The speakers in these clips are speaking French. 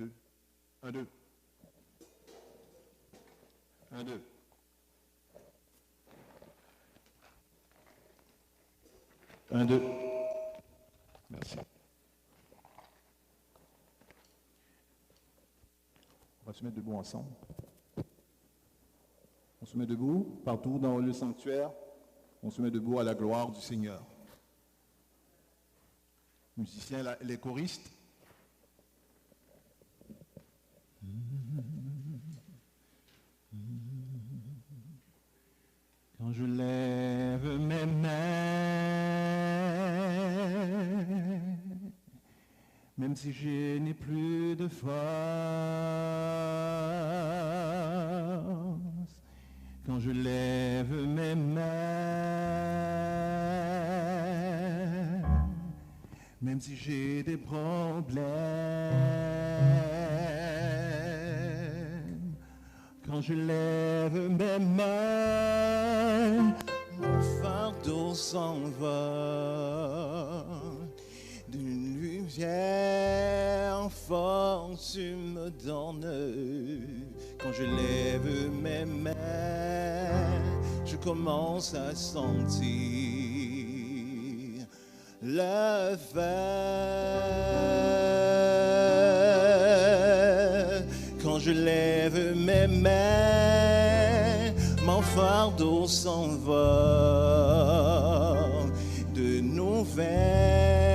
2. 1, 2. 1, 2. 1, 2. Merci. On va se mettre debout ensemble. On se met debout partout dans le sanctuaire. On se met debout à la gloire du Seigneur. Musiciens, les choristes. Quand je lève mes mains, même si je n'ai plus de force, quand je lève mes mains, même si j'ai des problèmes, quand je lève mes mains, mon fardeau s'envole d'une lumière forte tu me donnes. Quand je lève mes mains, je commence à sentir le feu. Quand je lève mes mains, mon fardeau s'envole. De nouvelles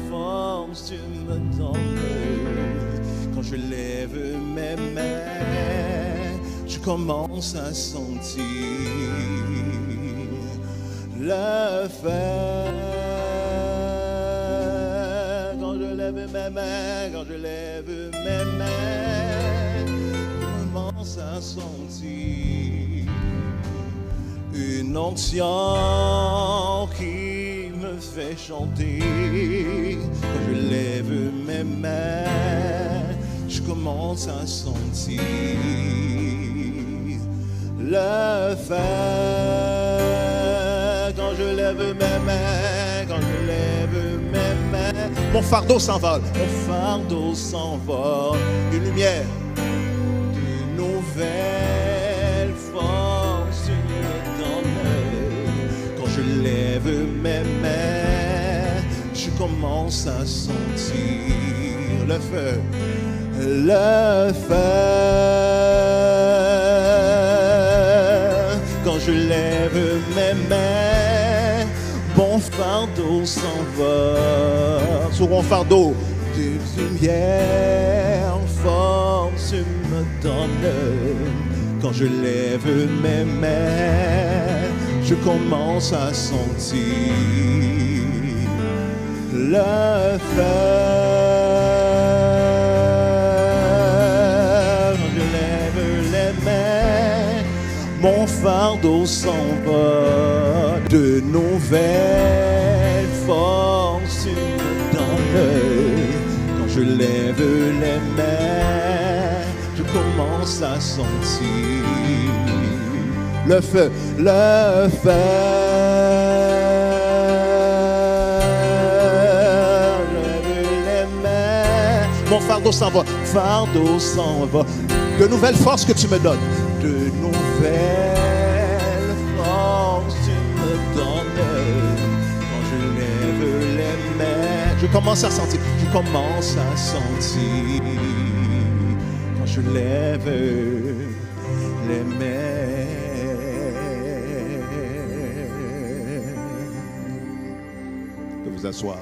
forces tu me donnes. Quand je lève mes mains, je commence à sentir le feu. Quand je lève mes mains, quand je lève mes mains, je commence à sentir une onction qui me fait chanter. Quand je lève mes mains, je commence à sentir le feu. Quand je lève mes mains, quand je lève mes mains, mon fardeau s'envole, mon fardeau s'envole. Une lumière, une nouvelle force me donne. Quand je lève mes mains, je commence à sentir le feu, le feu. Quand je lève mes mains, mon fardeau s'envole. Sur mon fardeau, de lumière force me donne. Quand je lève mes mains, je commence à sentir le feu. Quand je lève les mains, mon fardeau s'envole. De nouvelles forces me donnent. Quand je lève les mains, je commence à sentir le feu, le feu. Je lève les mains, mon fardeau s'envole, fardeau s'envole. De nouvelles forces que tu me donnes, de nouvelles forces tu me donnes. Quand je lève les mains, je commence à sentir, je commence à sentir. Quand je lève les mains. De vous asseoir.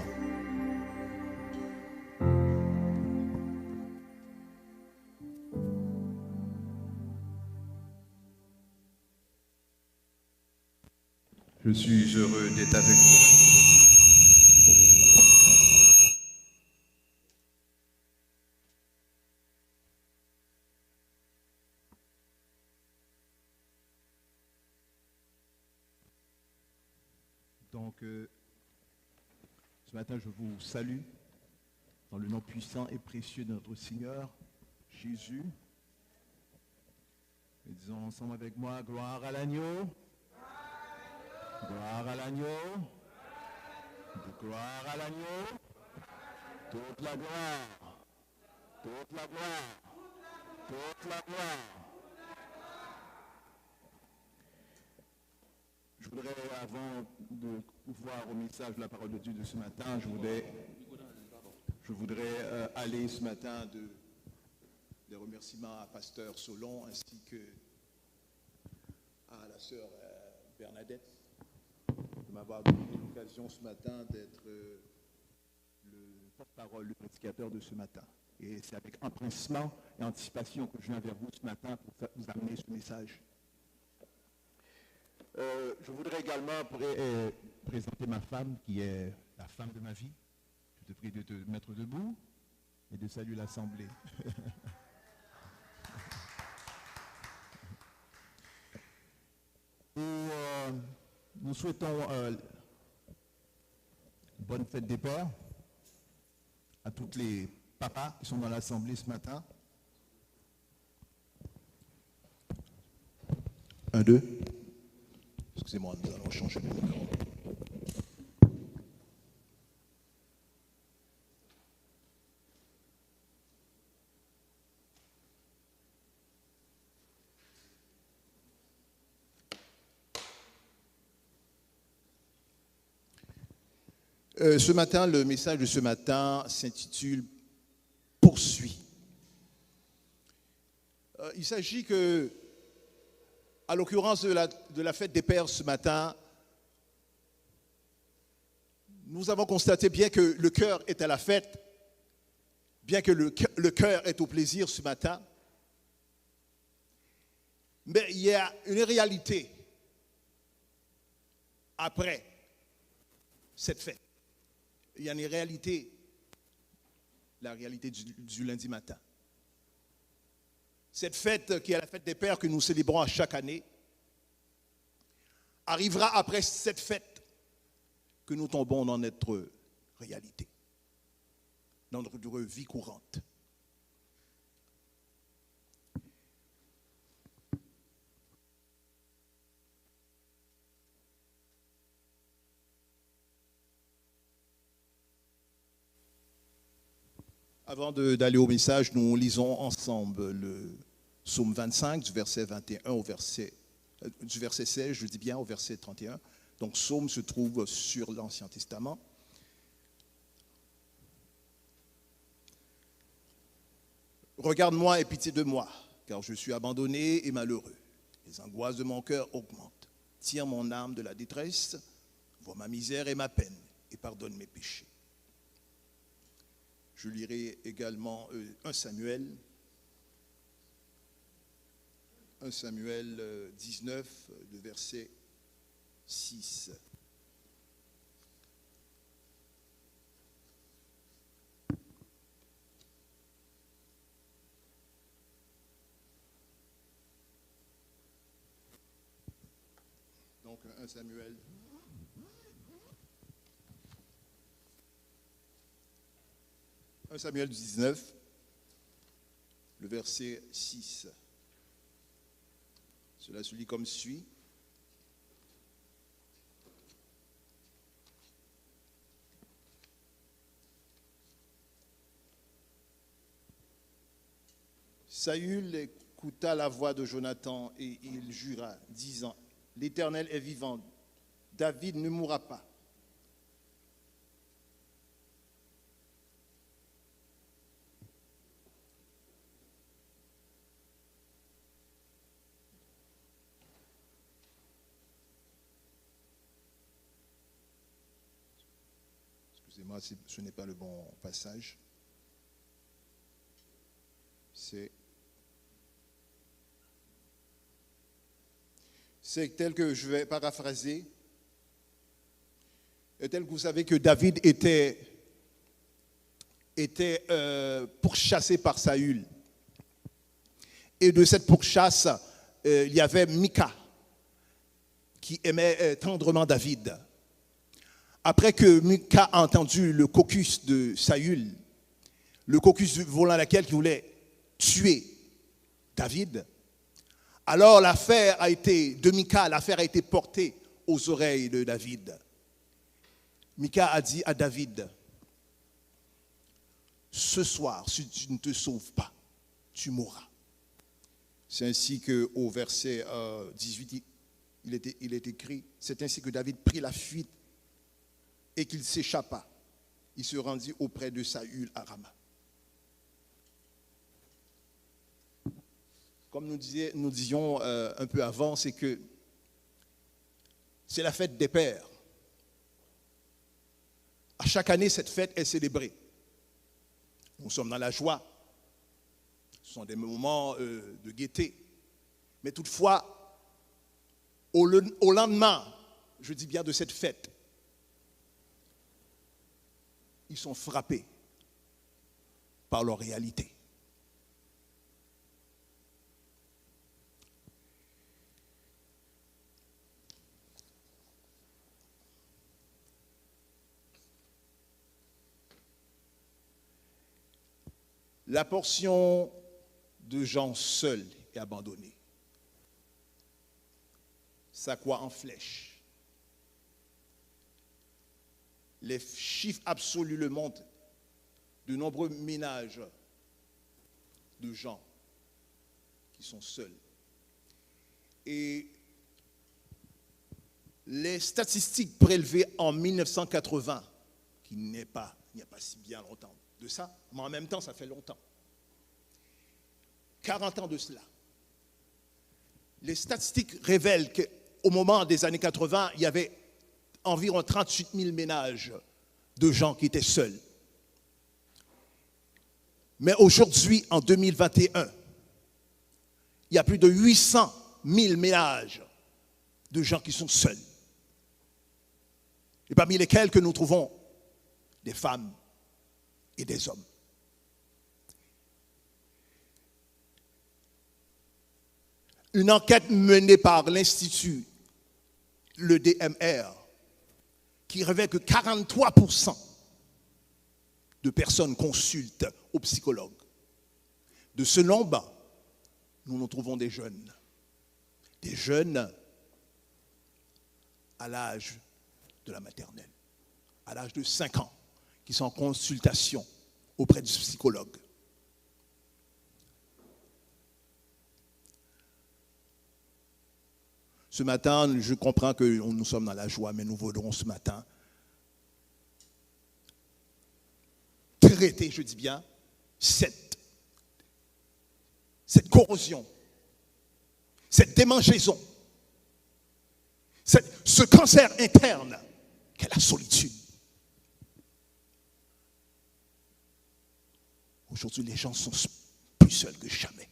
Je suis heureux d'être avec vous. Donc, ce matin, je vous salue dans le nom puissant et précieux de notre Seigneur, Jésus. Et disons ensemble avec moi, gloire à l'agneau. Gloire à l'agneau. Gloire à l'agneau. Toute la gloire Toute la gloire. Toute la gloire. Je voudrais, avant de pouvoir au message de la parole de Dieu de ce matin, je voudrais aller ce matin des remerciements à Pasteur Solon ainsi que à la sœur Bernadette de m'avoir donné l'occasion ce matin d'être le porte-parole, le prédicateur de ce matin. Et c'est avec empressement et anticipation que je viens vers vous ce matin pour vous amener ce message. Je voudrais également présenter ma femme qui est la femme de ma vie. Je te prie de te mettre debout et de saluer l'assemblée. Nous souhaitons bonne fête des pères à tous les papas qui sont dans l'assemblée ce matin. 1, 2. Excusez-moi, nous allons changer de micro. Ce matin, le message de ce matin s'intitule « Poursuis ». Il s'agit que, à l'occurrence de la fête des pères ce matin, nous avons constaté, bien que le cœur est à la fête, bien que le cœur est au plaisir ce matin, mais il y a une réalité après cette fête. Il y a une réalité, la réalité du lundi matin. Cette fête qui est la fête des pères que nous célébrons à chaque année arrivera après cette fête que nous tombons dans notre réalité, dans notre vie courante. Avant d'aller au message, nous lisons ensemble le psaume 25, du verset 21 du verset 16, je dis bien, au verset 31. Donc, psaume se trouve sur l'Ancien Testament. Regarde-moi et pitié de moi, car je suis abandonné et malheureux. Les angoisses de mon cœur augmentent. Tire mon âme de la détresse, vois ma misère et ma peine, et pardonne mes péchés. Je lirai également 1 Samuel 19, le verset 6. Donc 1 Samuel 1 Samuel 19, le verset 6. Cela se lit comme suit. Saül écouta la voix de Jonathan et il jura, disant, « L'Éternel est vivant, David ne mourra pas. » Excusez-moi, ce n'est pas le bon passage. C'est tel que je vais paraphraser, tel que vous savez que David était pourchassé par Saül. Et de cette pourchasse, il y avait Mika qui aimait tendrement David. Après que Mika a entendu le caucus de Saül, le caucus volant laquelle il voulait tuer David, alors l'affaire a été portée aux oreilles de David. Mika a dit à David, ce soir, si tu ne te sauves pas, tu mourras. C'est ainsi qu'au verset 18, il est écrit, c'est ainsi que David prit la fuite et qu'il s'échappa. Il se rendit auprès de Saül à Rama. Comme nous disions un peu avant, c'est que c'est la fête des pères. À chaque année, cette fête est célébrée. Nous sommes dans la joie. Ce sont des moments de gaieté. Mais toutefois, au lendemain, je dis bien de cette fête, ils sont frappés par leur réalité. La portion de gens seuls et abandonnés, ça quoi en flèche. Les chiffres absolus le montrent. De nombreux ménages de gens qui sont seuls. Et les statistiques prélevées en 1980, qui il n'y a pas si bien longtemps de ça, mais en même temps, ça fait longtemps. 40 ans de cela. Les statistiques révèlent qu'au moment des années 80, il y avait environ 38 000 ménages de gens qui étaient seuls. Mais aujourd'hui, en 2021, il y a plus de 800 000 ménages de gens qui sont seuls. Et parmi lesquels que nous trouvons des femmes et des hommes. Une enquête menée par l'Institut, le DMR, qui révèle que 43% de personnes consultent aux psychologues. De ce nombre, nous trouvons des jeunes à l'âge de la maternelle, à l'âge de 5 ans, qui sont en consultation auprès du psychologue. Ce matin, je comprends que nous sommes dans la joie, mais nous voudrons ce matin traiter, je dis bien, cette corrosion, cette démangeaison, ce cancer interne qu'est la solitude. Aujourd'hui, les gens sont plus seuls que jamais.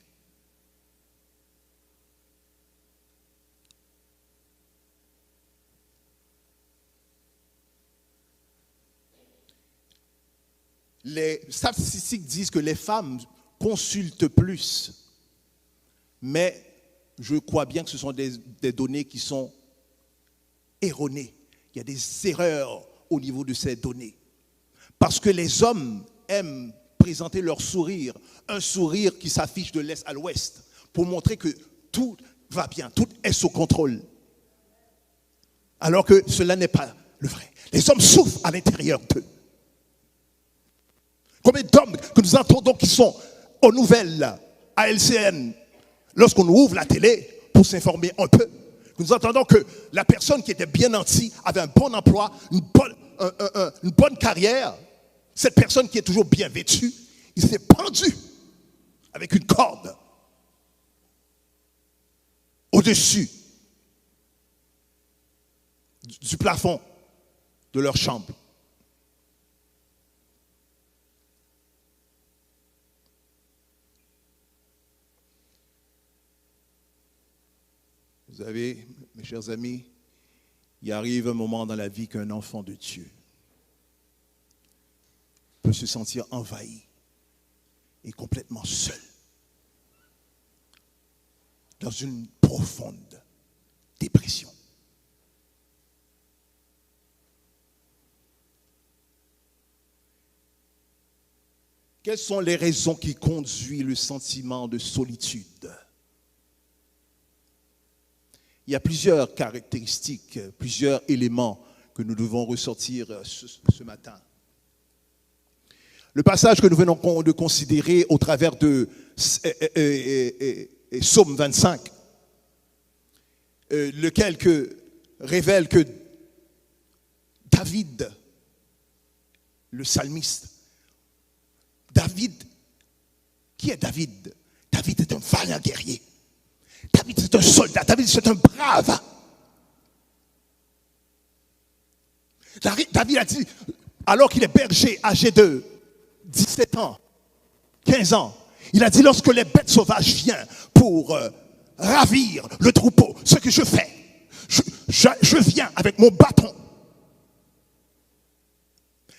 Les statistiques disent que les femmes consultent plus, mais je crois bien que ce sont des données qui sont erronées. Il y a des erreurs au niveau de ces données. Parce que les hommes aiment présenter leur sourire, un sourire qui s'affiche de l'est à l'ouest, pour montrer que tout va bien, tout est sous contrôle. Alors que cela n'est pas le vrai. Les hommes souffrent à l'intérieur d'eux. Combien d'hommes que nous entendons qui sont aux nouvelles, à LCN, lorsqu'on ouvre la télé pour s'informer un peu, nous entendons que la personne qui était bien nantie avait un bon emploi, une bonne carrière. Cette personne qui est toujours bien vêtue, il s'est pendu avec une corde au-dessus du plafond de leur chambre. Vous savez, mes chers amis, il arrive un moment dans la vie qu'un enfant de Dieu peut se sentir envahi et complètement seul, dans une profonde dépression. Quelles sont les raisons qui conduisent le sentiment de solitude? Il y a plusieurs caractéristiques, plusieurs éléments que nous devons ressortir ce matin. Le passage que nous venons de considérer au travers de Psaume 25, lequel révèle que David, le psalmiste, qui est David? David est un vaillant guerrier. David c'est un soldat. David c'est un brave. David a dit, alors qu'il est berger âgé de 17 ans, 15 ans, il a dit, lorsque les bêtes sauvages viennent pour ravir le troupeau, ce que je fais, je viens avec mon bâton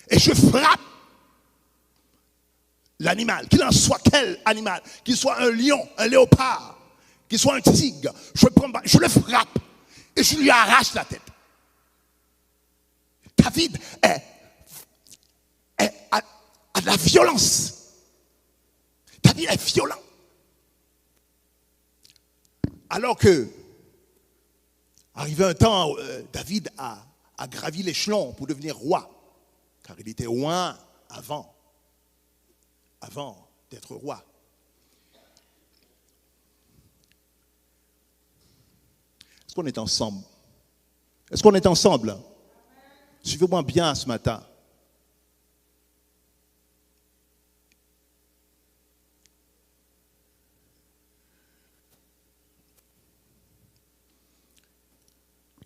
et je frappe l'animal, qu'il en soit quel animal, qu'il soit un lion, un léopard, qu'il soit un tigre, je le frappe et je lui arrache la tête. David a de la violence. David est violent. Alors que, arrivé un temps, David a gravi l'échelon pour devenir roi, car il était roi avant d'être roi. Est-ce qu'on est ensemble? Est-ce qu'on est ensemble? Suivez-moi bien ce matin.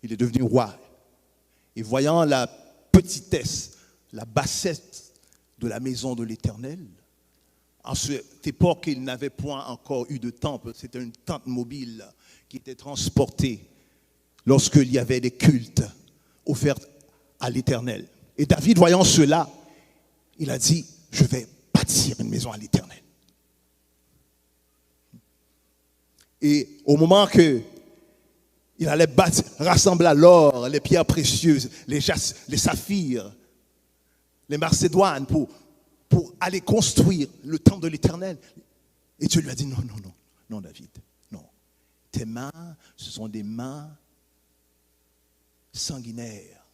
Il est devenu roi. Et voyant la petitesse, la bassesse de la maison de l'Éternel, en cette époque, il n'avait point encore eu de temple. C'était une tente mobile qui était transportée lorsqu'il y avait des cultes offerts à l'Éternel. Et David, voyant cela, il a dit, je vais bâtir une maison à l'Éternel. Et au moment que il allait rassembler l'or, les pierres précieuses, les saphirs, les marcédoines pour aller construire le temple de l'Éternel. Et Dieu lui a dit, non David, non. Tes mains, ce sont des mains sanguinaires,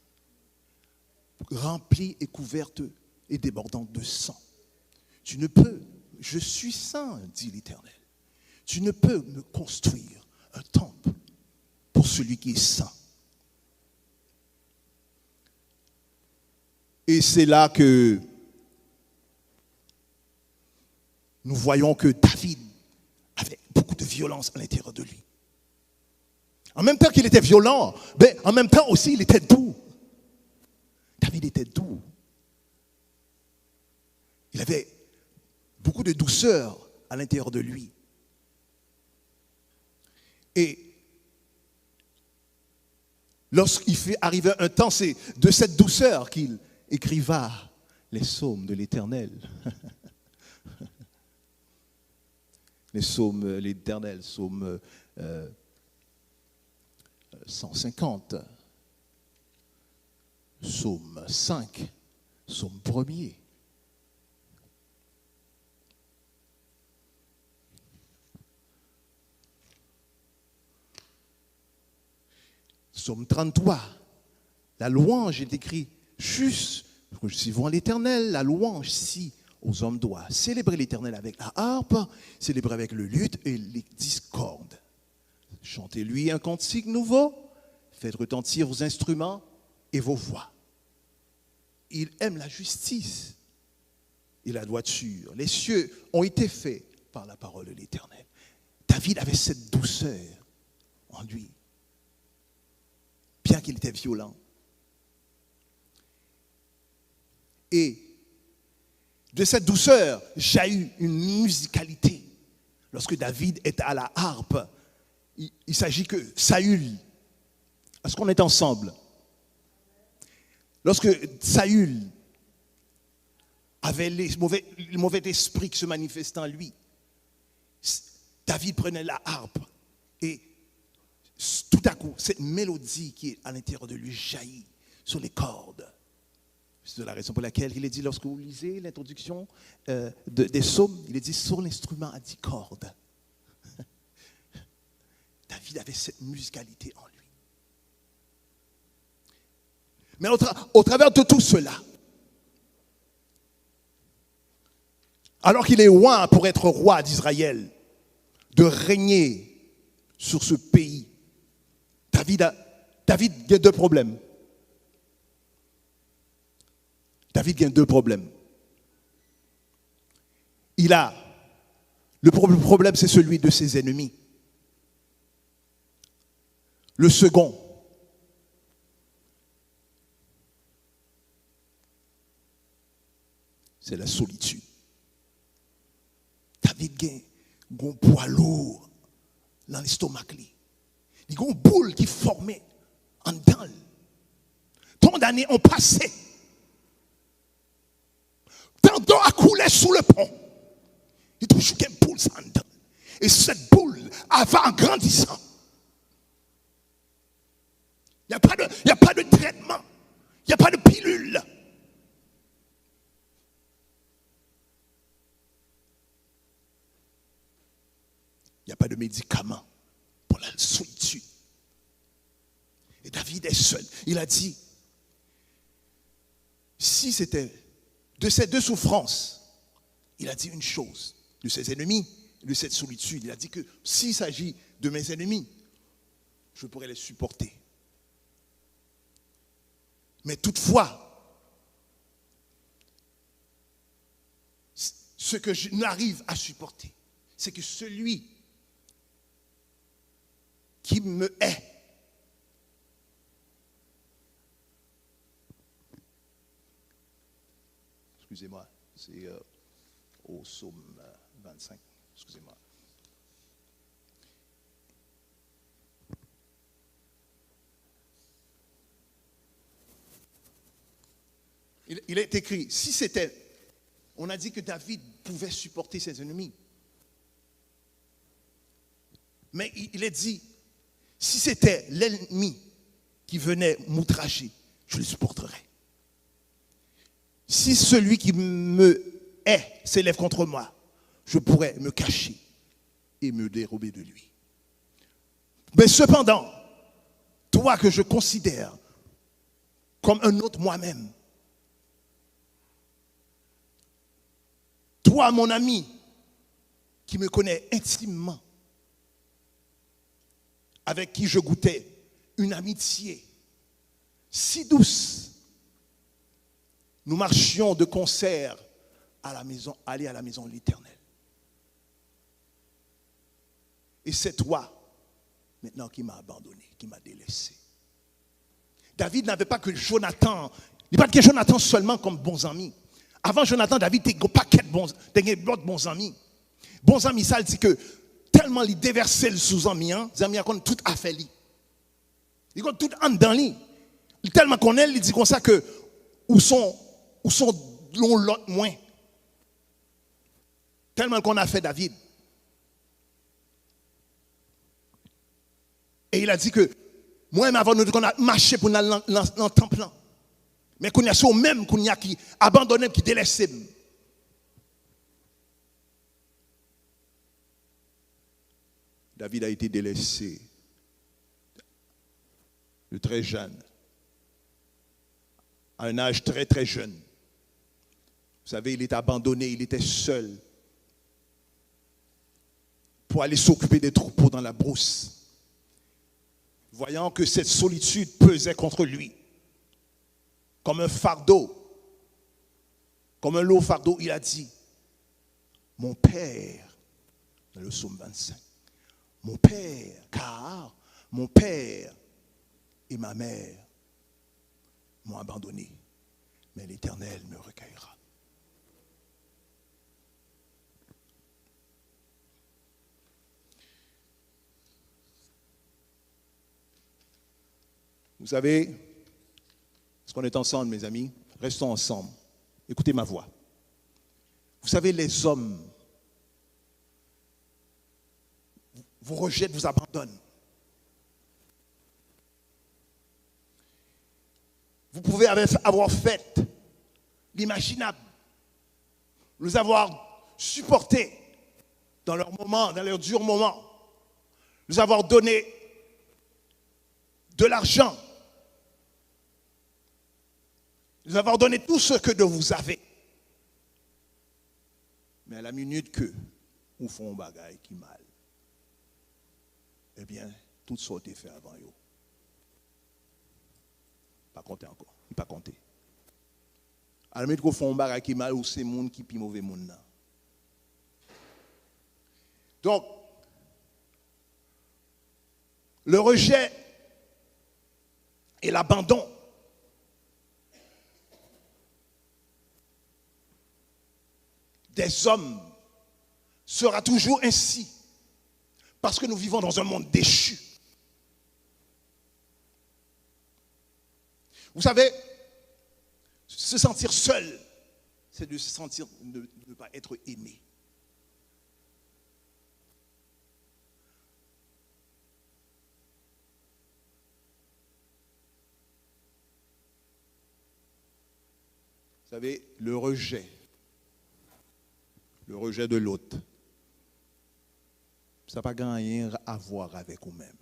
remplies et couvertes et débordantes de sang. Tu ne peux, je suis saint, dit l'Éternel. Tu ne peux me construire un temple pour celui qui est saint. Et c'est là que nous voyons que David avait beaucoup de violence à l'intérieur de lui. En même temps qu'il était violent, mais en même temps aussi il était doux. David était doux. Il avait beaucoup de douceur à l'intérieur de lui. Et lorsqu'il fait arriver un temps, c'est de cette douceur qu'il écriva les psaumes de l'Éternel. Les psaumes de l'Éternel, psaume 150, psaume 5, psaume 1er. Psaume 33, la louange est écrite juste, suivant l'Éternel, la louange si aux hommes doit célébrer l'Éternel avec la harpe, célébrer avec le luth et les discordes. Chantez-lui un cantique nouveau, faites retentir vos instruments et vos voix. Il aime la justice et la droiture. Les cieux ont été faits par la parole de l'Éternel. David avait cette douceur en lui, bien qu'il était violent. Et de cette douceur, jaillit une musicalité. Lorsque David est à la harpe, il s'agit que Saül, est-ce qu'on est ensemble? Lorsque Saül avait le mauvais esprit qui se manifestait en lui, David prenait la harpe et tout à coup, cette mélodie qui est à l'intérieur de lui jaillit sur les cordes. C'est la raison pour laquelle il est dit, lorsque vous lisez l'introduction des psaumes, il est dit sur l'instrument à 10 cordes. David avait cette musicalité en lui. Mais au travers de tout cela, Alors qu'il est loin pour être roi d'Israël, de régner sur ce pays, David a deux problèmes. David a deux problèmes. Le problème, c'est celui de ses ennemis. Le second, c'est la solitude. David a un poids lourd dans l'estomac. Il y a une boule qui formait en dedans. Tant d'années ont passé. Tant d'eau a coulé sous le pont. Il y a toujours une boule en dedans. Et cette boule va en grandissant. Il n'y a pas de traitement. Il n'y a pas de pilule. Il n'y a pas de médicament pour la solitude. Et David est seul. Il a dit, si c'était de ces deux souffrances, il a dit une chose, de ses ennemis, de cette solitude. Il a dit que s'il s'agit de mes ennemis, je pourrais les supporter. Mais toutefois, ce que je n'arrive à supporter, c'est que celui qui me hait, excusez-moi, c'est au psaume 25, excusez-moi. Il est écrit, si c'était, on a dit que David pouvait supporter ses ennemis. Mais il est dit, si c'était l'ennemi qui venait m'outrager, je le supporterais. Si celui qui me hait s'élève contre moi, je pourrais me cacher et me dérober de lui. Mais cependant, toi que je considère comme un autre moi-même, toi, mon ami, qui me connais intimement, avec qui je goûtais une amitié si douce, nous marchions de concert à la maison, aller à la maison de l'Éternel. Et c'est toi, maintenant, qui m'as abandonné, qui m'as délaissé. David n'avait pas que Jonathan, il n'y a pas que Jonathan seulement comme bons amis. Avant Jonathan, David était un paquet de bons amis. Bons amis, ça dit que tellement il déversait le sous-ami, les amis ont tout affaibli. Ils ont tout en dedans lui. Tellement qu'on est, il dit comme ça que où sont l'autre moins. Tellement qu'on a fait David. Et il a dit que moi-même avant nous qu'on a marché pour aller dans le temple. Mais qu'on y a ceux même qu'on y a qui abandonné, qui délaissé. David a été délaissé de très jeune, à un âge très très jeune. Vous savez, il était abandonné, il était seul pour aller s'occuper des troupeaux dans la brousse, voyant que cette solitude pesait contre lui. Comme un fardeau, comme un lourd fardeau, il a dit, mon père, dans le psaume 25, mon père, car mon père et ma mère m'ont abandonné, mais l'Éternel me recueillera. Vous savez, parce qu'on est ensemble, mes amis, restons ensemble. Écoutez ma voix. Vous savez, les hommes vous rejettent, vous abandonnent. Vous pouvez avoir fait l'imaginable, nous avoir supportés dans leurs moments, dans leurs durs moments, nous avoir donné de l'argent, nous avoir donné tout ce que de vous avez. Mais à la minute que vous font un bagage qui mal, eh bien, tout ça a été fait avant eux. Pas compter encore. Il pas compter. À la minute que vous font un bagage qui mal, ou c'est le monde qui est mauvais monde. Donc, le rejet et l'abandon des hommes sera toujours ainsi, parce que nous vivons dans un monde déchu. Vous savez, se sentir seul, c'est de se sentir ne pas être aimé. Vous savez, le rejet de l'autre, ça n'a pas rien à voir avec vous-même.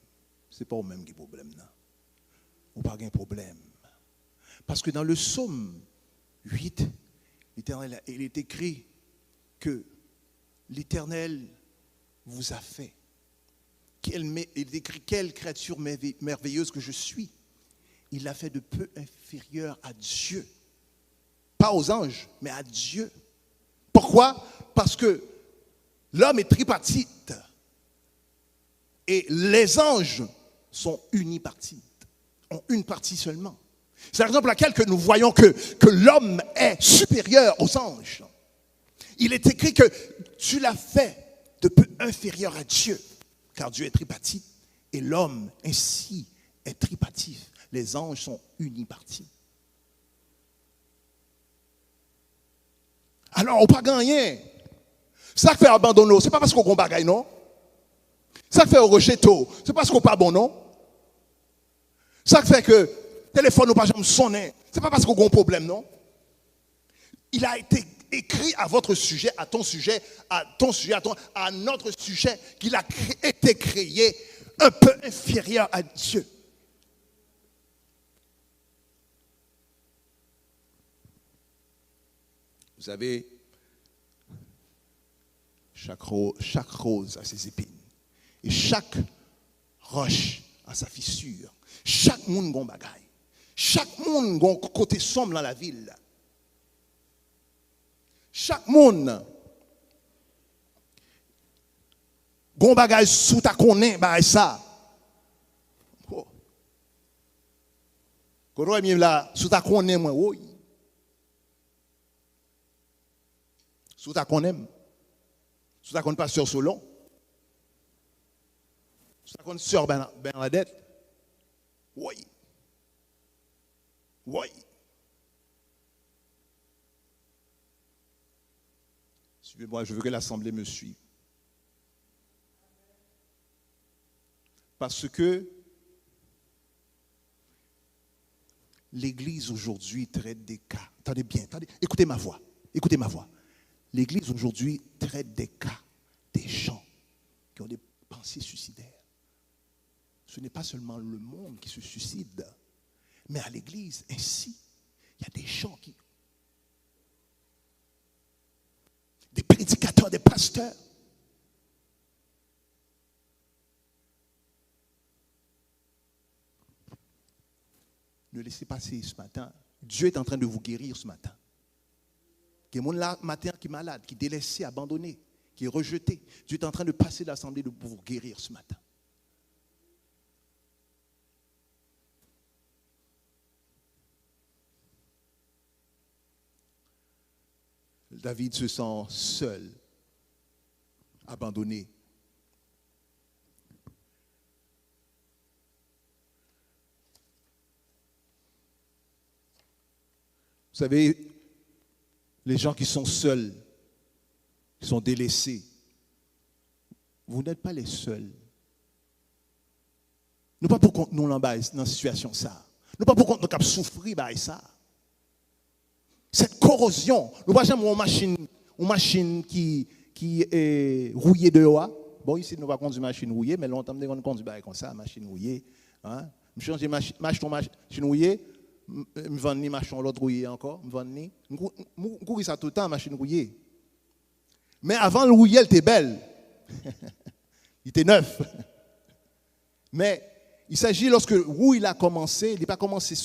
Ce n'est pas vous-même qui a problème. Vous n'avez pas de problème. Parce que dans le psaume 8, il est écrit que l'Éternel vous a fait. Il est écrit quelle créature merveilleuse que je suis. Il l'a fait de peu inférieur à Dieu. Pas aux anges, mais à Dieu. Pourquoi? Parce que l'homme est tripartite et les anges sont unipartites, ont une partie seulement. C'est la raison pour laquelle que nous voyons que l'homme est supérieur aux anges. Il est écrit que tu l'as fait de peu inférieur à Dieu, car Dieu est tripartite et l'homme ainsi est tripartite. Les anges sont unipartites. Alors, on n'a pas gagné. Ça fait abandonner, ce n'est pas parce qu'on bagaille, non? Ça fait rejeter, ce n'est pas parce qu'on pas bon, non? Ça fait que le téléphone n'a pas jamais sonné, ce n'est pas parce qu'on a un problème, non? Il a été écrit à votre sujet, à ton sujet, à ton sujet, à notre sujet, qu'il a été créé un peu inférieur à Dieu. Vous savez, chaque rose a ses épines. Et chaque roche a sa fissure. Chaque monde a un bagaille. Chaque monde a un côté sombre dans la ville. Chaque monde a un bagaille sous ta connaît, bah ça. Oh. Quand on est là, sous ta connaît, moi, oui. Sous ta connaît. Sous ta connaît pasteur Solon. Sous ta connaît sœur Bernadette. Oui. Oui. Suivez-moi, je veux que l'assemblée me suive. Parce que l'Église aujourd'hui traite des cas. Attendez bien, écoutez ma voix. Écoutez ma voix. L'Église aujourd'hui traite des cas, des gens qui ont des pensées suicidaires. Ce n'est pas seulement le monde qui se suicide, mais à l'Église, ainsi, il y a des gens qui... Des prédicateurs, des pasteurs. Ne laissez passer ce matin. Dieu est en train de vous guérir ce matin. Il y a des gens là matin qui est malade, qui est délaissé, abandonné, qui est rejeté. Dieu est en train de passer l'assemblée pour vous guérir ce matin. David se sent seul, abandonné. Vous savez, les gens qui sont seuls, qui sont délaissés, vous n'êtes pas les seuls. Nous pas pour qu'on nous l'embasse dans une situation ça. Nous pas pour qu'on nous souffrir par ça. Cette corrosion, nous pas jamais une machine qui est rouillée dehors. Bon, ici, nous ne pas conduire une machine rouillée, mais longtemps, on conduit comme ça, machine rouillée. Hein? Je change de machine rouillée, je vends ni machine l'autre rouillée encore, je vends ni. Je ça tout le temps, machine rouillée. Mais avant le rouiller, elle était belle. Il était neuf. Mais il s'agit lorsque rouille a commencé, il n'a pas commencé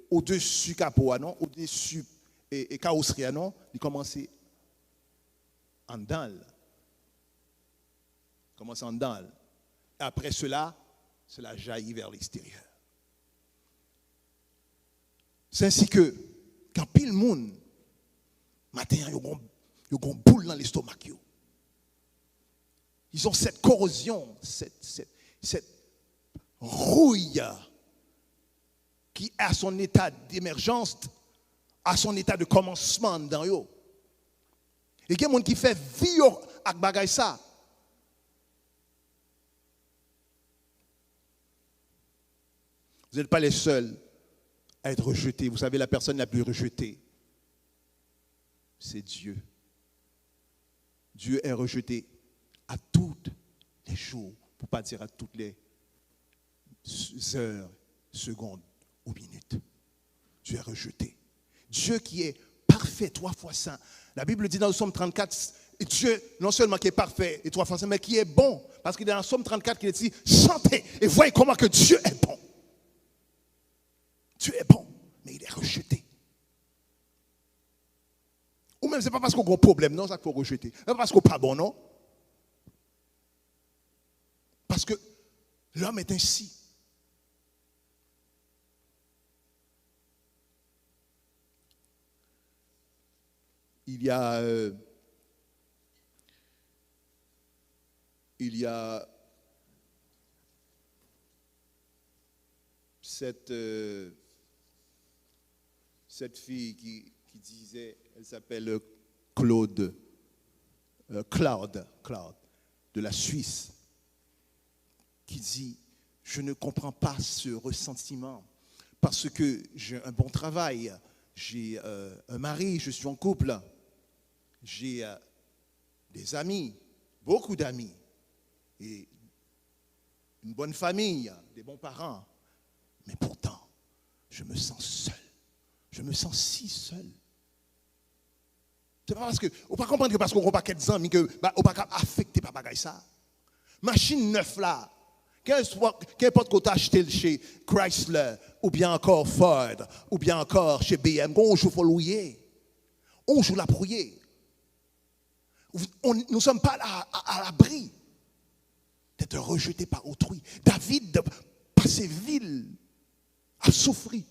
au-dessus capot, non? Au-dessus et carrosserie, non? Il a commencé en dalle. Il commence en dalle. Après cela jaillit vers l'extérieur. C'est ainsi que, quand pile monde, matin, il y a une boule dans l'estomac. Ils ont cette corrosion, cette rouille qui est à son état d'émergence, à son état de commencement dans eux. Et il y a des gens qui fait vivre avec bagay ça. Vous n'êtes pas les seuls à être rejetés. Vous savez, la personne la plus rejetée, c'est Dieu. Dieu est rejeté à tous les jours, pour ne pas dire à toutes les heures, secondes ou minutes. Dieu est rejeté. Dieu qui est parfait, 3 fois saint. La Bible dit dans le psaume 34, Dieu non seulement qui est parfait et 3 fois saint, mais qui est bon. Parce qu'il est dans le psaume 34 qu'il dit, chantez et voyez comment que Dieu est bon. Dieu est bon, mais il est rejeté. Ou même, ce n'est pas parce qu'on a un problème, non, ça qu'il faut rejeter. Ce n'est pas parce qu'on n'est pas bon, non. Parce que l'homme est ainsi. Il y a cette fille qui disait, elle s'appelle Claude, de la Suisse, qui dit, je ne comprends pas ce ressentiment parce que j'ai un bon travail, j'ai un mari, je suis en couple, j'ai des amis, beaucoup d'amis, et une bonne famille, des bons parents, mais pourtant, je me sens seul. Je me sens si seul. C'est pas parce que, on ne peut pas comprendre que parce qu'on n'a pas quelques amis, que on ne peut pas affecter par bagaille ça. Machine neuf là, qu'importe qu'on t'a acheté chez Chrysler, ou bien encore Ford, ou bien encore chez BM, on joue pour louer. On joue la brouiller. Nous ne sommes pas à l'abri d'être rejetés par autrui. David, par ses villes, a souffert.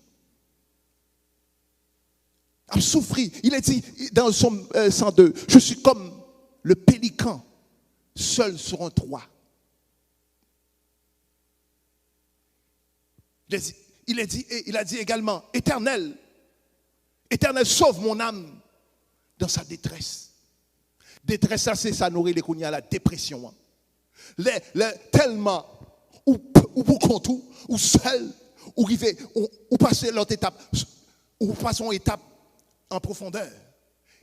Il est dit dans le psaume 102, je suis comme le pélican, seul sur un toit. Il a dit également, Éternel, sauve mon âme dans sa détresse. Détresse, ça c'est ça nourrit les kounia, la dépression. Tellement, ou pour contour, ou seul, ou passer l'autre étape, ou passons étape en profondeur.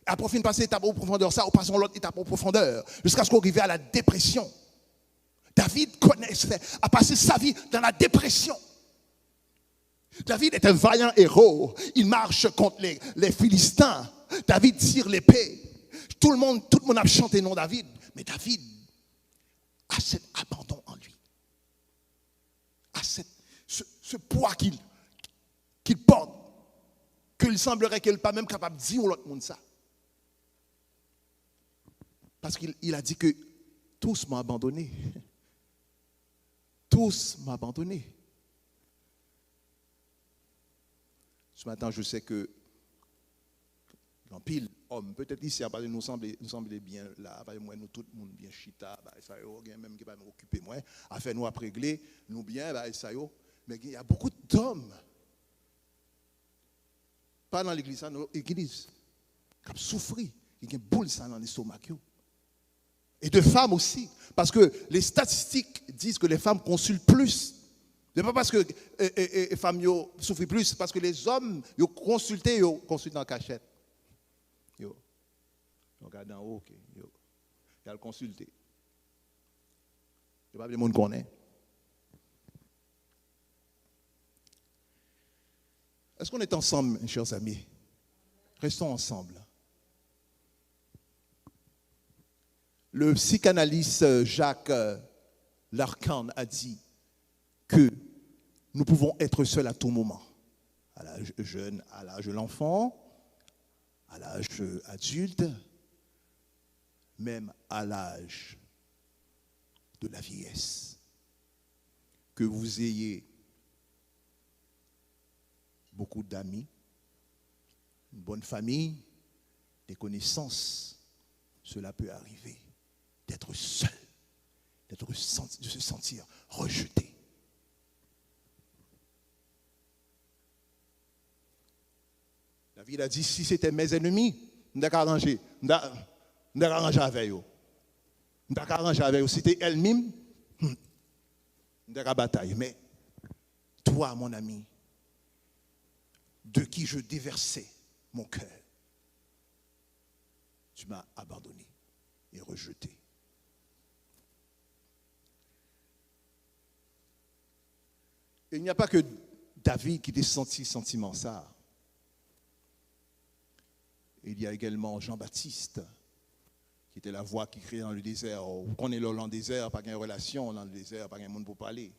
Après on passer étape en profondeur, ça, ou passons l'autre étape en profondeur, jusqu'à ce qu'on arrive à la dépression. David a passé sa vie dans la dépression. David est un vaillant héros. Il marche contre les Philistins. David tire l'épée. Tout le monde a chanté non David. Mais David a cet abandon en lui. A ce poids qu'il porte. Qu'il semblerait qu'il n'est pas même capable de dire à l'autre monde ça. Parce qu'il a dit que tous m'ont abandonné. Tous m'ont abandonné. Ce matin, je sais que en pile homme, peut-être ici, nous semblait bien là, moi, nous tout le monde bien chita, ça y est, même qui va nous occuper moins, à faire nous à régler, nous bien, ça y est, mais il y a beaucoup d'hommes, pas dans l'église, dans l'église, qui ont souffert, qui ont boule ça dans l'estomac. Et de femmes aussi, parce que les statistiques disent que les femmes consultent plus. Ce n'est pas parce que les femmes souffrent plus, c'est parce que les hommes consultent en cachette. Ils regardent en haut, ils ont consulté. Je ne sais pas si le monde connaît. Est-ce qu'on est ensemble, mes chers amis? Restons ensemble. Le psychanalyste Jacques Lacan a dit que nous pouvons être seuls à tout moment, à l'âge jeune, à l'âge de l'enfant, à l'âge adulte, même à l'âge de la vieillesse. Que vous ayez beaucoup d'amis, une bonne famille, des connaissances, cela peut arriver d'être seul, de se sentir rejeté. David a dit, si c'était mes ennemis, je n'ai qu'à arranger avec eux. Je n'ai qu'à arranger avec eux. Si c'était elle-même, je n'ai qu'à batailler. Mais toi, mon ami, de qui je déversais mon cœur, tu m'as abandonné et rejeté. Et il n'y a pas que David qui ait senti sentiment ça. Il y a également Jean-Baptiste, qui était la voix qui criait dans le désert. On est là dans le désert, pas de relation dans le désert, pas de monde pour parler.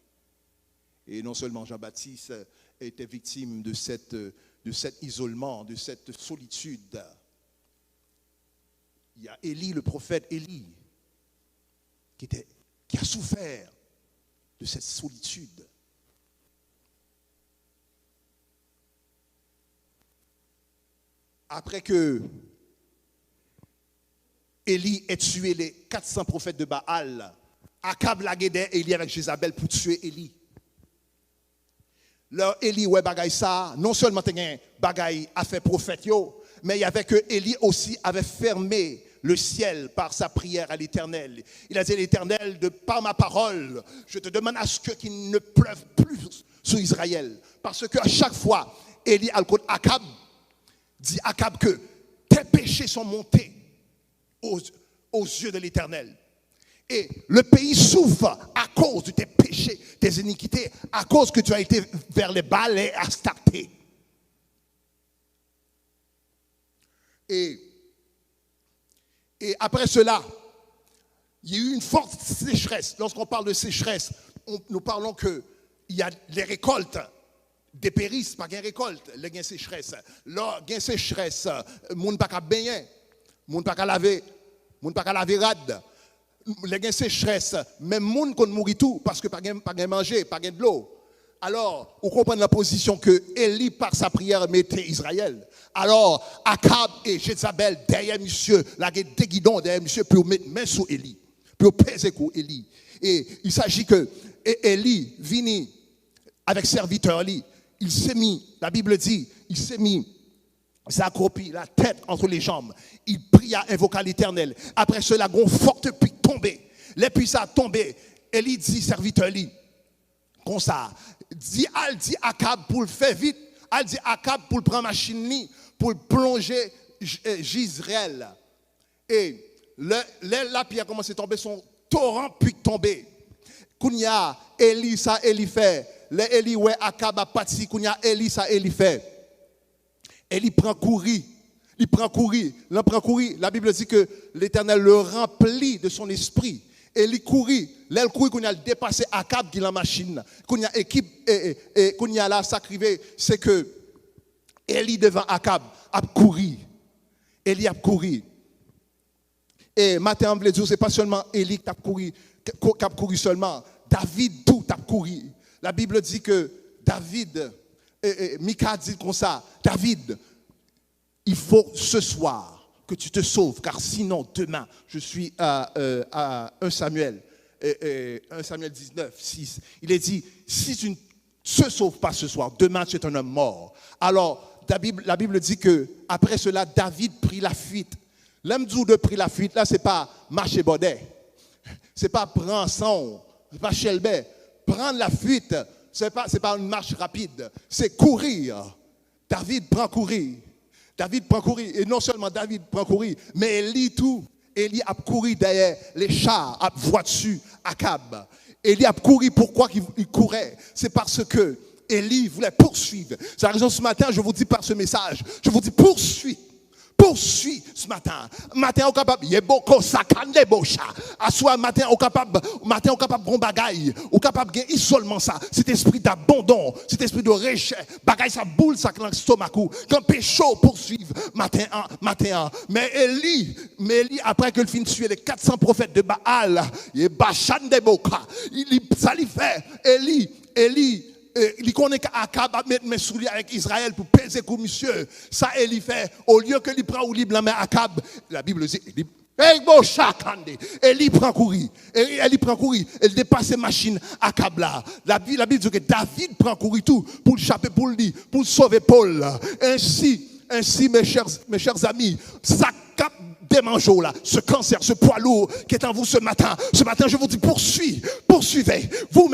Et non seulement Jean-Baptiste était victime de cet isolement, de cette solitude. Il y a Élie, le prophète Élie, qui a souffert de cette solitude. Après que Élie ait tué les 400 prophètes de Baal, Akab l'a guédé Élie avec Jézabel pour tuer Élie. Là, Élie, ouais, bagay ça, non seulement t'as un bagay a fait prophète, mais il y avait que Élie aussi avait fermé le ciel par sa prière à l'Éternel. Il a dit à l'Éternel, par ma parole, je te demande à ce qu'il ne pleuve plus sur Israël. Parce qu'à chaque fois, Élie a le côté Akab, dit Akab que tes péchés sont montés aux yeux de l'Éternel. Et le pays souffre à cause de tes péchés, tes iniquités, à cause que tu as été vers les Baals et Astarté. Et après cela, il y a eu une forte sécheresse. Lorsqu'on parle de sécheresse, nous parlons qu'il y a les récoltes. Des périsses, pas de récolte, il y a une sécheresse. Là, il y a une sécheresse, moun pas qu'à baigner, moun pas qu'à laver, moun pas qu'à laver rad. Il y a une sécheresse, même moun qu'on mourit tout parce que pas de manger, pas de l'eau. Alors, vous comprenez la position que Élie, par sa prière, mettait Israël. Alors, Akab et Jézabel, derrière monsieur, la des guidons derrière monsieur, pour mettre main sur Élie, pour peser sur Élie. Et il s'agit que Élie vini avec serviteur Élie. Il s'est mis, la Bible dit, il s'est mis, il s'est accroupi, la tête entre les jambes. Il pria, invoqua l'Éternel. Après cela, une forte pluie tombée. Les pluies ça tombé. Élie dit, serviteur Élie, comme ça, dit Akab pour le faire vite, elle dit Akab pour prendre machine pour plonger Jisraël. Et la pierre a commencé à tomber, son torrent puis tomber. Kounya, Élie ça, Élie fait. Les Élie ouais Akab a parti, Kounya, Élie ça, Élie fait. Élie prend courir. Il prend courir. La Bible dit que l'Éternel le remplit de son esprit. Élie courit. L'aile courit qu'on a dépassé Akab qui la machine. Qu'on a équipe et qu'on a là sacrivé, c'est que Élie devant Akab a couru. Élie a couru. Et matin en dire c'est pas seulement Élie qui a couru seulement. David tout a couru. La Bible dit que David, Mika dit comme ça, David, il faut ce soir que tu te sauves, car sinon demain, je suis à 1 Samuel 19, 6. Il est dit, si tu ne se sauves pas ce soir, demain tu es un homme mort. Alors, la Bible dit que après cela, David prit la fuite. L'homme de prit la fuite, là, c'est pas marcher baudet. C'est pas prendre son, c'est pas chelbet. Prendre la fuite, c'est pas une marche rapide, c'est courir. David prend courir. Et non seulement David prend courir, mais Élie a couru derrière les chars, a voiture, Akab. Élie a couru, pourquoi il courait? C'est parce que Élie voulait poursuivre. C'est la raison ce matin, je vous dis par ce message, je vous dis poursuis poursuis ce matin. Matin, on est capable, il y a beaucoup de bocha. À soi, matin, on est capable, bon bagaille. On est capable de isolement ça. Cet esprit d'abandon, cet esprit de rejet. Bagaille, ça boule, ça dans l'estomac. Quand péché poursuivre, matin. Mais Élie, après que le fin tuer les 400 prophètes de Baal, il est Bachan de Boka. Ça lui fait, Élie, il connaît qu'Akab a mettre mes souliers avec Israël pour peser comme monsieur. Ça, il fait, au lieu que il prend ou il blâme Akab, la Bible dit, Élie prend courir. Elle dépasse machine Akab là. La Bible dit que David prend courir tout pour le chaper, pour le pour sauver Paul. Ainsi, mes chers amis, ça cap démangeau là, ce cancer, ce poids lourd qui est en vous ce matin. Ce matin, je vous dis, poursuivez. Vous,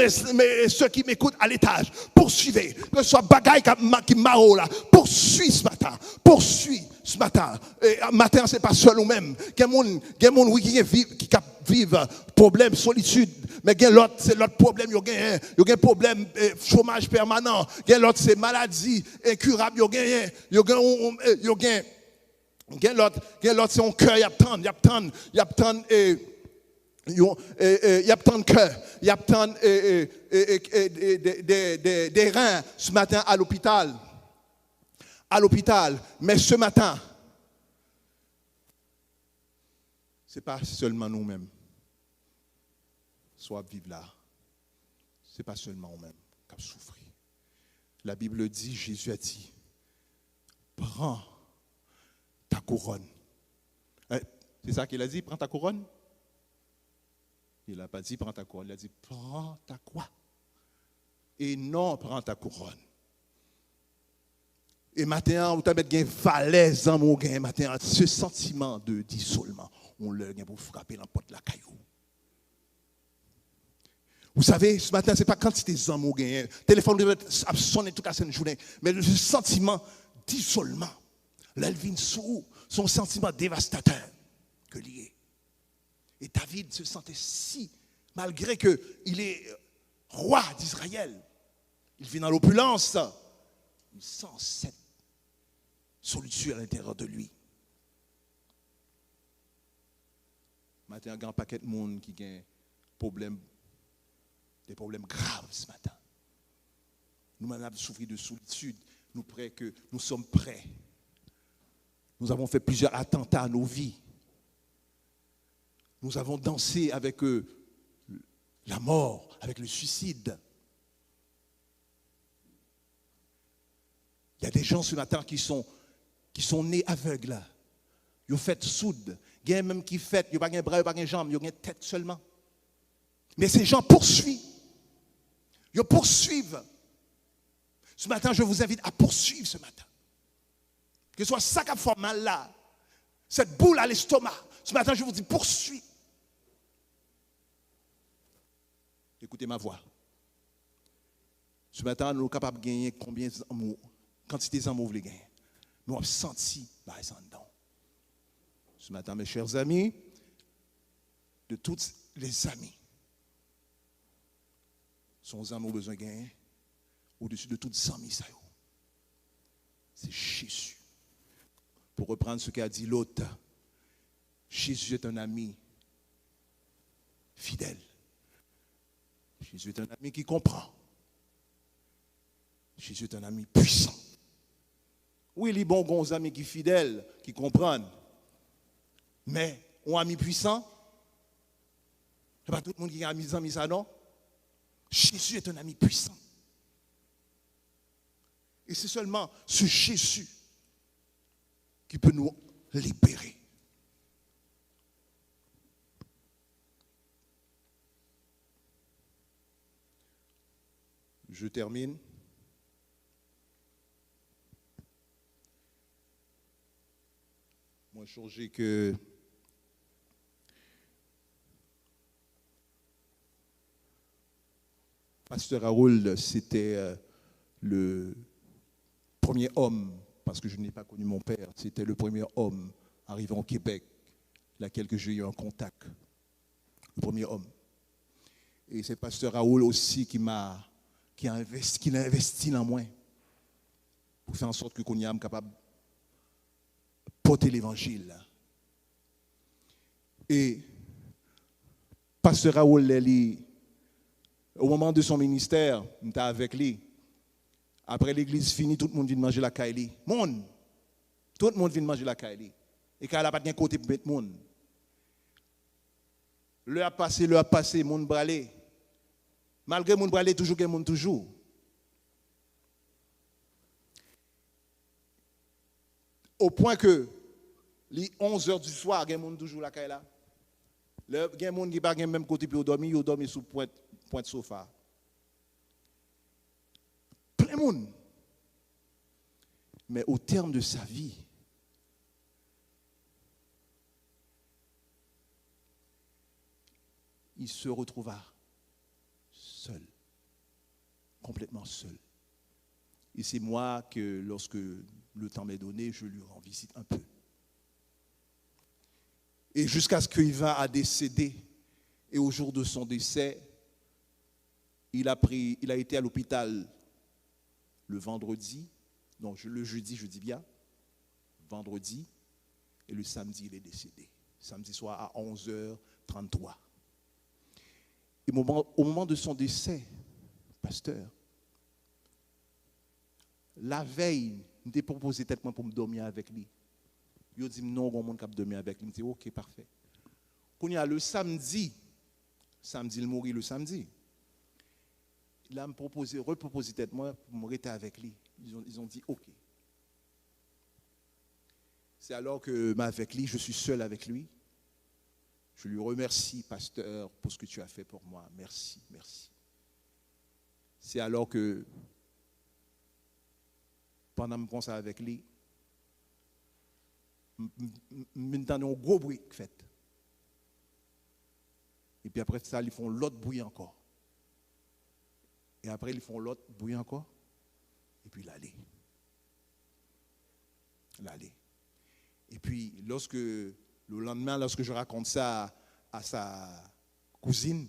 ceux qui m'écoutent à l'étage, poursuivez. Que ce soit bagaille qui maro là, poursuis ce matin. Et matin, c'est pas seul ou même. Il y a des gens qui vivent problème, solitude. Mais il y a l'autre, c'est l'autre problème. Il y a un problème, chômage permanent. Il y a l'autre, c'est maladie incurable. Il y a l'autre, c'est un cœur, il y a tant cœur, il y a tant des reins ce matin à l'hôpital. Mais ce matin, ce n'est pas seulement nous-mêmes. Soit vivre là. Ce n'est pas seulement nous-mêmes qui souffrent. La Bible dit, Jésus a dit, prends ta couronne. C'est ça qu'il a dit, prends ta couronne? Il n'a pas dit prends ta couronne, il a dit prends ta quoi? Et non, prends ta couronne. Et maintenant, vous avez un valaise dans mon gain, maintenant, ce sentiment de dissolution, on le gagne pour frapper la porte de la caillou. Vous savez, ce matin, ce n'est pas quantité de gens, mon gain. Le téléphone devait sonner toute la journée, mais le sentiment d'isolement. L'Elvin sous son sentiment dévastateur que lié. Et David se sentait si, malgré qu'il est roi d'Israël, il vit dans l'opulence, il sent cette solitude à l'intérieur de lui. Matin, un grand paquet de monde qui a des problèmes graves ce matin. Nous avons souffert de solitude, nous sommes prêts. Nous avons fait plusieurs attentats à nos vies. Nous avons dansé avec la mort, avec le suicide. Il y a des gens ce matin qui sont nés aveugles. Ils ont fait sourds. Il y a même qui fait, ils n'ont pas de bras, ils n'ont pas de jambes, ils ont une tête seulement. Mais ces gens poursuivent. Ils poursuivent. Ce matin, je vous invite à poursuivre ce matin. Que ce soit ça qui a fait mal là, cette boule à l'estomac. Ce matin, je vous dis, poursuis. Écoutez ma voix. Ce matin, nous sommes capables de gagner combien d'amour, quantité d'amour vous voulez gagner. Nous avons senti la raison dedans. Ce matin, mes chers amis, de tous les amis, son amour besoin de gagner au-dessus de toutes les amis, ça y est. C'est Jésus. Pour reprendre ce qu'a dit l'autre, Jésus est un ami fidèle. Jésus est un ami qui comprend. Jésus est un ami puissant. Oui, il est bon qu'on amis qui sont fidèles, qui comprennent. Mais un ami puissant, ce n'est pas tout le monde qui a un ami ça, non? Jésus est un ami puissant. Et c'est seulement ce Jésus qui peut nous libérer. Je termine. Moi, je changeais que Pasteur Raoul, c'était le premier homme, parce que je n'ai pas connu mon père, c'était le premier homme arrivant au Québec, laquelle que j'ai eu en contact. Le premier homme. Et c'est Pasteur Raoul aussi qui a investi dans moi pour faire en sorte que qu'on y ait capable de porter l'évangile. Et pasteur Raoul Lely, au moment de son ministère, on était avec lui. Après l'église finie, tout le monde vient manger la caille. Tout le monde vient manger la caille. Et quand elle n'a pas de côté pour mettre le monde. Le a passé, le monde bralé. Malgré le monde bralé, toujours, le monde toujours. Au point que, les 11h du soir, il y a monde toujours la caille là. Il y a des gens qui ne sont pas même côté pour dormir, ils dorment sous point de sofa. Plein de monde. Mais au terme de sa vie, il se retrouva seul, complètement seul. Et c'est moi que, lorsque le temps m'est donné, je lui rends visite un peu. Et jusqu'à ce qu'il va à décéder, et au jour de son décès, il a été à l'hôpital le vendredi, non, le jeudi, je dis bien, vendredi, et le samedi, il est décédé. Samedi soir à 11h33. Et au moment de son décès, pasteur, la veille, il m'a proposé peut-être pour me dormir avec lui. Il a dit non, il y a monde qui a dormi avec lui. Il m'a dit ok, parfait. Quand il y a le samedi, il mourit le samedi. Il a reproposé peut-être moi pour me rester avec lui. Ils ont dit ok. C'est alors que avec lui, je suis seul avec lui. Je lui remercie, pasteur, pour ce que tu as fait pour moi. Merci, merci. C'est alors que, pendant que je pense avec lui, j'entends un gros bruit fait. Et puis après ça, ils font l'autre bruit encore. Et après, ils font l'autre bruit encore. Et puis l'aller. Et puis, le lendemain, lorsque je raconte ça à sa cousine,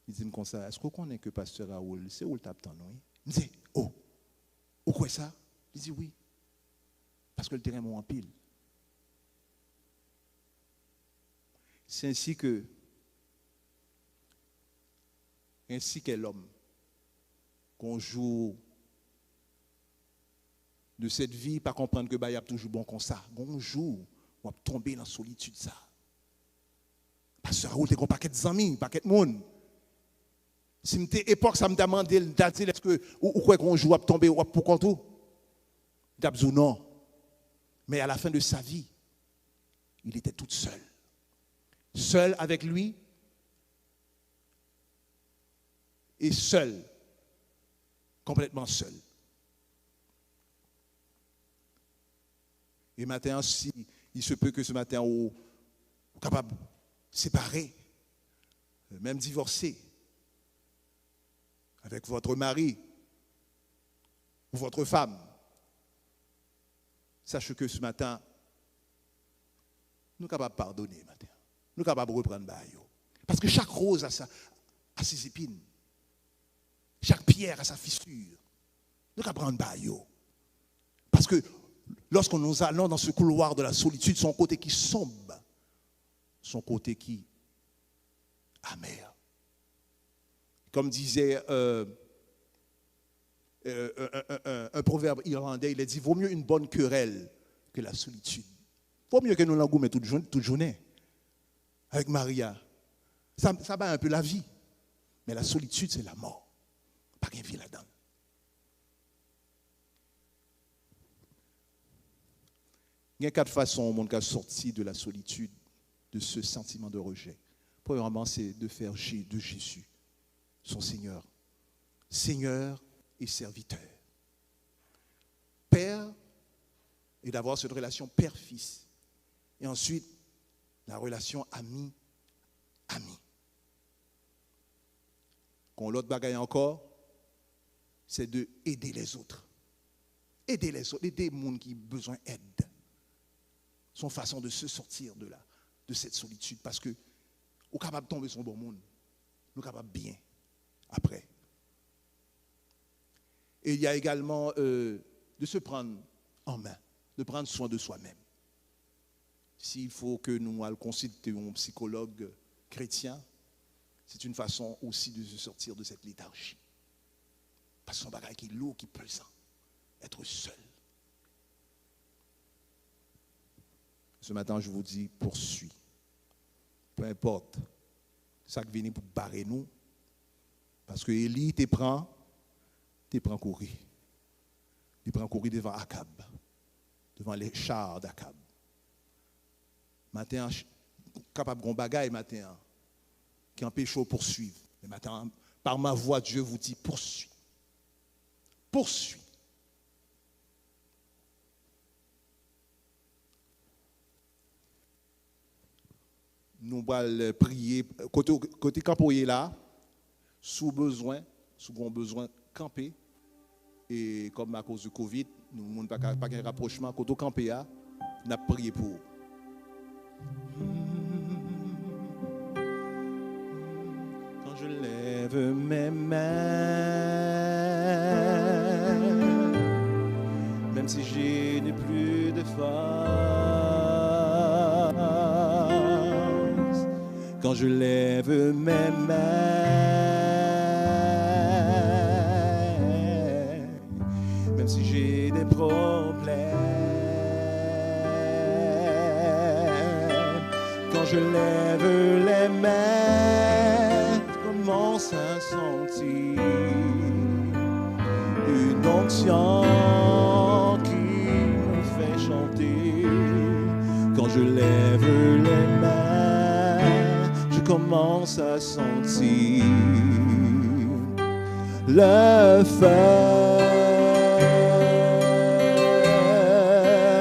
il dit comme ça, est-ce qu'on connaît que pasteur Raoul, c'est où le tape-temps, non? Il me dit, oh, quoi ça? Il dit oui, parce que le terrain m'en pile. C'est ainsi qu'est l'homme qu'on joue de cette vie, pas comprendre que il y a toujours bon comme ça. Bonjour, on va tomber dans la solitude ça. Pasteur Raoul, t'es un paquet d'amis, un paquet de monde. Si m'était époque, ça me demandait, est-ce que ou quoi qu'on joue à tomber ou pour tout? D'absou non. Mais à la fin de sa vie, il était tout seul. Seul avec lui et seul, complètement seul. Et maintenant, si il se peut que ce matin, on est capable de séparer, même divorcer avec votre mari ou votre femme, sachez que ce matin, nous sommes capables de pardonner matin. Nous sommes capables de reprendre baillot. Parce que chaque rose a ses épines. Chaque pierre a sa fissure. Nous sommes capables de prendre baillot. Parce que lorsque nous allons dans ce couloir de la solitude, son côté qui sombre, son côté qui amer. Comme disait un proverbe irlandais, il a dit, vaut mieux une bonne querelle que la solitude. Vaut mieux que nous l'engouions toute journée. Avec Maria, ça bat un peu la vie. Mais la solitude, c'est la mort. Pas qu'une vie là-dedans. Il y a 4 façons au monde qui a sorti de la solitude, de ce sentiment de rejet. Premièrement, c'est de faire de Jésus son Seigneur. Seigneur et serviteur. Père, et d'avoir cette relation père-fils. Et ensuite, la relation ami-ami. Quand l'autre bagaille encore, c'est de aider les autres. Aider les autres, aider les gens qui ont besoin d'aide. Son façon de se sortir de cette solitude. Parce que, nous sommes capables de tomber sur le bon monde. Nous sommes capables bien après. Et il y a également de se prendre en main. de prendre soin de soi-même. S'il faut que nous allions consulter un psychologue chrétien, c'est une façon aussi de se sortir de cette léthargie. Parce que son bagage qui est lourd, qui est pesant. Être seul. Ce matin, je vous dis, poursuis. Peu importe. Ça qui vient pour barrer nous. Parce que Élie te prend courir. Il prend courir devant Akab. Devant les chars d'Akab. Matin, capable de bagaille matin, qui empêche de poursuivre. Mais maintenant, par ma voix, Dieu vous dit, poursuis. Poursuis. Nous allons prier, côté campoyer là, sous besoin camper. Et comme à cause du Covid, nous n'avons pas de rapprochement, côté camper là, nous avons prié pour vous. Quand je lève mes mains, même si je n'ai plus de force, quand je lève mes mains, même si j'ai des problèmes, quand je lève les mains, je commence à sentir une onction qui me fait chanter. Quand je lève les mains, je commence à sentir le feu.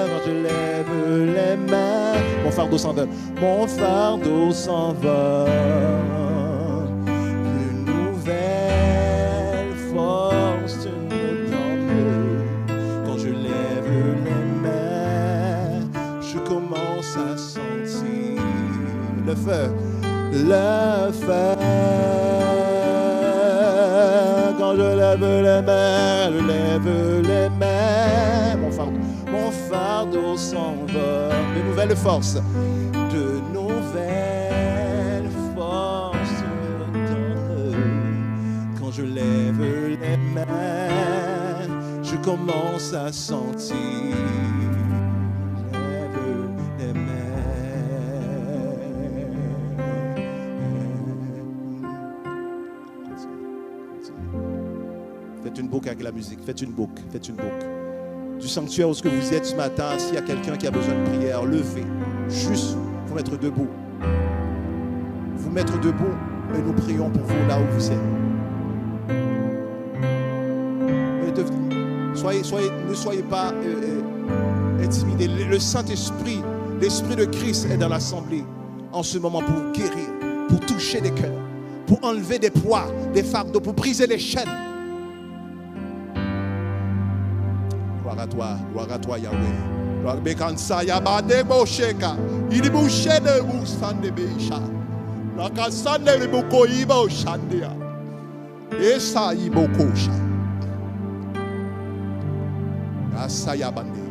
Quand je lève les mains, mon fardeau s'envole, mon fardeau s'envole. Une nouvelle force me donne. Quand je lève les mains, je commence à sentir le feu. Le feu. Quand je lève les mains, je lève les mains. Mon fardeau s'envole. De nouvelles forces. De nouvelles forces donnent. Quand je lève les mains, je commence à sentir. Faites une boucle avec la musique, faites une boucle. Du sanctuaire où ce que vous êtes ce matin, s'il y a quelqu'un qui a besoin de prière, levez, juste vous mettre debout. Vous mettre debout et nous prions pour vous là où vous êtes. Ne soyez pas intimidés. Le Saint-Esprit, l'Esprit de Christ est dans l'assemblée en ce moment pour guérir, pour toucher des cœurs, pour enlever des poids, des fardeaux, pour briser les chaînes. Gloire à toi, Yahweh. Gloire à Yabade Bosheka. Il bouche de Bousande Beisha. La Cassane de Bokoiba Oshandia. Esa Ibokosha. Asaya Bande.